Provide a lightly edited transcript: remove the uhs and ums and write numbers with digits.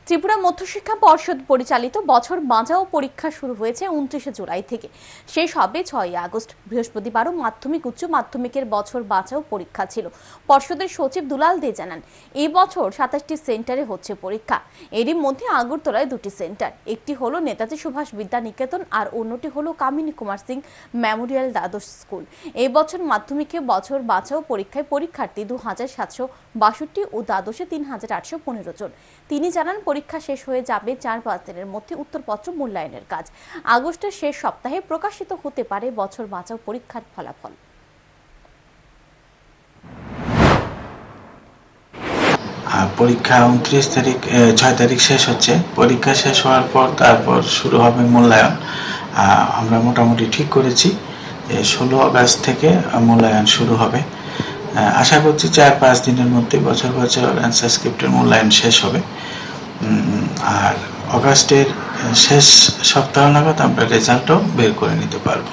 ত্রিপুরা মধ্যশিক্ষা পর্ষদ পরিচালিত বছর বাঁচাও পরীক্ষা শুরু হয়েছে 29 জুলাই থেকে, শেষ হবে 6 আগস্ট। বৃহস্পতিবারও মাধ্যমিক উচ্চ মাধ্যমিকের বছর বাঁচাও পরীক্ষা ছিল। পর্ষদের সচিব দুলাল দে জানান, এই বছর 27টি সেন্টারে হচ্ছে পরীক্ষা। এরই মধ্যে আগরতলায় 2টি সেন্টার, একটি হলো নেতাজি সুভাষ বিদ্যা নিকেতন আর অন্যটি হলো কামিনী কুমার সিং মেমোরিয়াল দ্বাদশ স্কুল। এই বছর মাধ্যমিকে বছর বাঁচাও পরীক্ষায় পরীক্ষার্থী 2762 ও দ্বাদশে 3815 জন। তিনি জানান, পরীক্ষা শেষ হয়ে যাবে 4-5 দিনের মধ্যে উত্তরপত্র মূল্যায়নের কাজ। আগস্টের শেষ সপ্তাহে প্রকাশিত হতে পারে বছর বাঁচাও পরীক্ষার ফলাফল। পরীক্ষা 6 তারিখ শেষ হচ্ছে। পরীক্ষা শেষ হওয়ার পর তারপর শুরু হবে মূল্যায়ন। আমরা মোটামুটি ঠিক করেছি 16 আগস্ট থেকে মূল্যায়ন শুরু হবে। আশা করছি 4-5 দিনের মধ্যে বছর বাঁচাও অ্যান্সার স্ক্রিপ্টের মূল্যায়ন শেষ হবে। আর অগাস্টের শেষ সপ্তাহ নাগাদ আমরা রেজাল্টও বের করে নিতে পারবো।